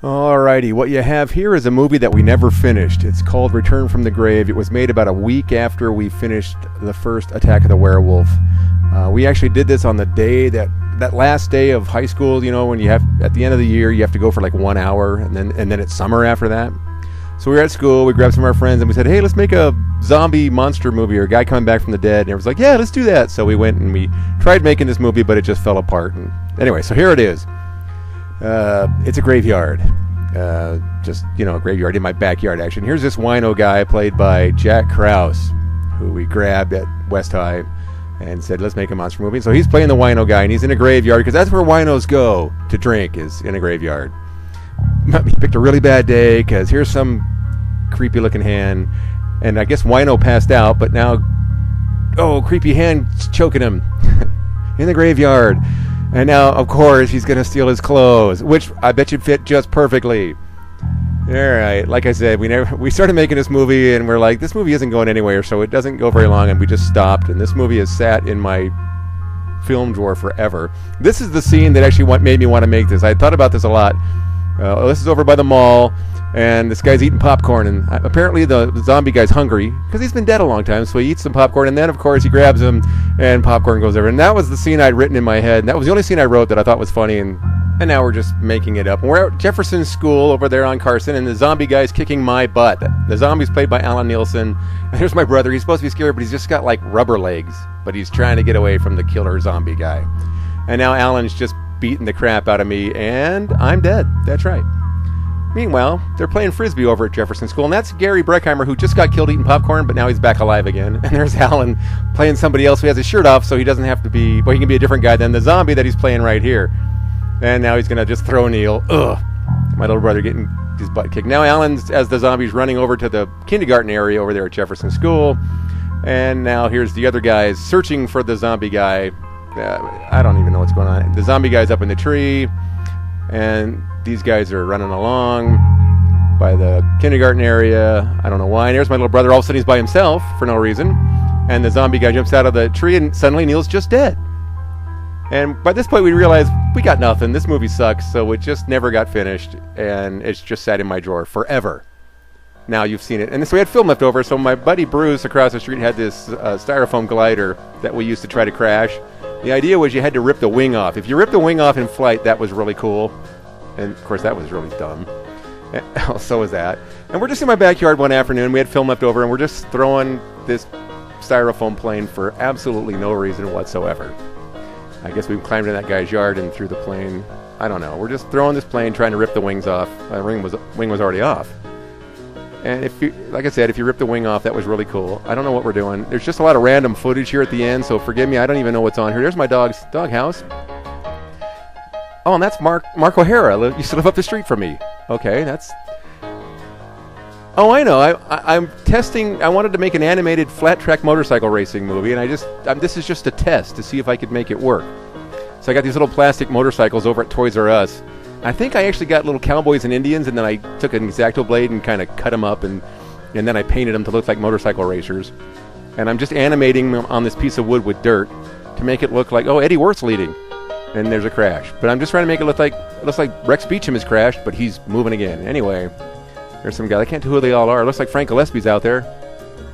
Alrighty, what you have here is a movie that we never finished. It's called Return from the Grave. It was made about a week after we finished the first Attack of the Werewolf. We actually did this on the day that last day of high school, you know, when you have, at the end of the year, you have to go for like 1 hour, and then it's summer after that. So we were at school, we grabbed some of our friends, and we said, hey, let's make a zombie monster movie, or a guy coming back from the dead, and everyone's like, yeah, let's do that. So we went and we tried making this movie, but it just fell apart. And anyway, so here it is. It's a graveyard. Just, you know, a graveyard in my backyard, actually. And here's this wino guy played by Jack Krause, who we grabbed at West High and said, let's make a monster movie. So he's playing the wino guy, and he's in a graveyard, because that's where winos go to drink, is in a graveyard. He picked a really bad day, because here's some creepy looking hand, and I guess wino passed out, but now, creepy hand choking him in the graveyard. And now, of course, he's going to steal his clothes, which I bet you fit just perfectly. All right, like I said, we started making this movie, and we're like, this movie isn't going anywhere, so it doesn't go very long, and we just stopped. And this movie has sat in my film drawer forever. This is the scene that actually made me want to make this. I thought about this a lot. This is over by the mall, and this guy's eating popcorn, and apparently the zombie guy's hungry because he's been dead a long time, so he eats some popcorn, and then of course he grabs him and popcorn goes over. And that was the scene I'd written in my head, and that was the only scene I wrote that I thought was funny, and now we're just making it up. And we're at Jefferson School over there on Carson, and the zombie guy's kicking my butt. The zombie's played by Alan Nielsen, and here's my brother. He's supposed to be scared, but he's just got like rubber legs, but he's trying to get away from the killer zombie guy. And now Alan's just beating the crap out of me, and I'm dead. That's right. Meanwhile, they're playing frisbee over at Jefferson School, and that's Gary Breckheimer, who just got killed eating popcorn, but now he's back alive again. And there's Alan playing somebody else who has his shirt off, so he doesn't have to be, well, he can be a different guy than the zombie that he's playing right here. And now he's going to just throw Neil. Ugh. My little brother getting his butt kicked. Now Alan's, as the zombie's, running over to the kindergarten area over there at Jefferson School. And now here's the other guys searching for the zombie guy. I don't even know what's going on. The zombie guy's up in the tree, and these guys are running along by the kindergarten area. I don't know why. And here's my little brother. All of a sudden he's by himself for no reason. And the zombie guy jumps out of the tree, and suddenly Neil's just dead. And by this point we realized we got nothing. This movie sucks, so it just never got finished. And it's just sat in my drawer forever. Now you've seen it. And so we had film left over, so my buddy Bruce across the street had this styrofoam glider that we used to try to crash. The idea was you had to rip the wing off. If you ripped the wing off in flight, that was really cool. And, of course, that was really dumb. So was that. And we're just in my backyard one afternoon. We had film left over, and we're just throwing this styrofoam plane for absolutely no reason whatsoever. I guess we climbed in that guy's yard and threw the plane. I don't know. We're just throwing this plane, trying to rip the wings off. The wing was already off. And if you, like I said, if you rip the wing off, that was really cool. I don't know what we're doing. There's just a lot of random footage here at the end, so forgive me. I don't even know what's on here. There's my dog's doghouse. Oh, and that's Mark O'Hara. Used to live up the street from me. Okay, that's... Oh, I know. I'm testing. I wanted to make an animated flat track motorcycle racing movie, and this is just a test to see if I could make it work. So I got these little plastic motorcycles over at Toys R Us. I think I actually got little cowboys and Indians, and then I took an X-Acto blade and kind of cut them up, and then I painted them to look like motorcycle racers. And I'm just animating them on this piece of wood with dirt to make it look like, oh, Eddie Worth's leading, and there's a crash. But I'm just trying to make it look like Rex Beacham has crashed, but he's moving again. Anyway, there's some guy. I can't tell who they all are. It looks like Frank Gillespie's out there.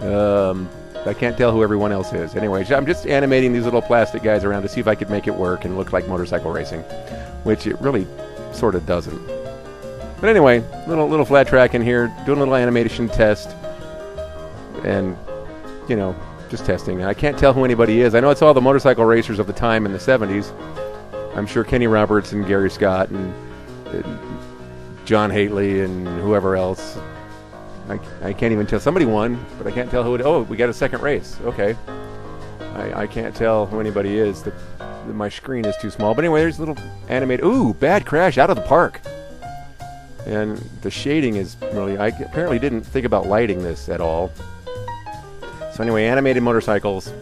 I can't tell who everyone else is. Anyway, I'm just animating these little plastic guys around to see if I could make it work and look like motorcycle racing, which it really sort of doesn't. But anyway, little flat track in here, doing a little animation test, and you know, just testing. I can't tell who anybody is. I know it's all the motorcycle racers of the time in the 70s. I'm sure Kenny Roberts and Gary Scott and John Haley and whoever else. I can't even tell. Somebody won, but I can't tell who it. Oh, we got a second race. Okay. I can't tell who anybody is. My screen is too small. But anyway, there's a little animated. Ooh, bad crash out of the park. And the shading is really... I apparently didn't think about lighting this at all. So anyway, animated motorcycles,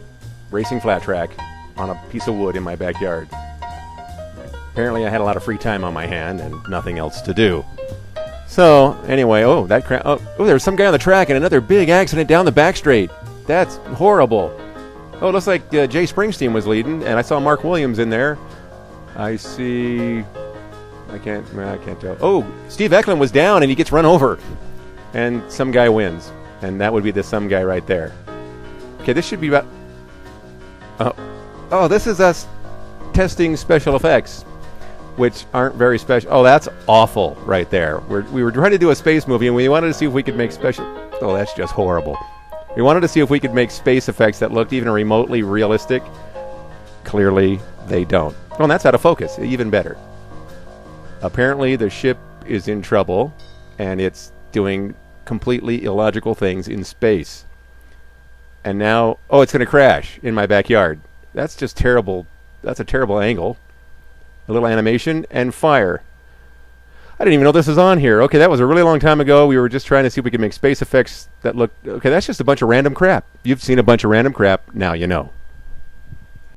racing flat track on a piece of wood in my backyard. Apparently I had a lot of free time on my hand and nothing else to do. So anyway, there's some guy on the track and another big accident down the back straight. That's horrible. Oh, it looks like Jay Springsteen was leading, and I saw Mark Williams in there. I see I can't tell. Oh, Steve Eklund was down and he gets run over. And some guy wins. And that would be the some guy right there. Okay, this should be about... Oh, this is us testing special effects, which aren't very special. Oh, that's awful right there. We were trying to do a space movie, and we wanted to see if we could make special... Oh, that's just horrible. We wanted to see if we could make space effects that looked even remotely realistic. Clearly, they don't. Oh, and that's out of focus. Even better. Apparently, the ship is in trouble, and it's doing completely illogical things in space. And now, oh, it's going to crash in my backyard. That's just terrible. That's a terrible angle. A little animation and fire. I didn't even know this was on here. Okay, that was a really long time ago. We were just trying to see if we could make space effects that look... Okay, that's just a bunch of random crap. You've seen a bunch of random crap. Now you know.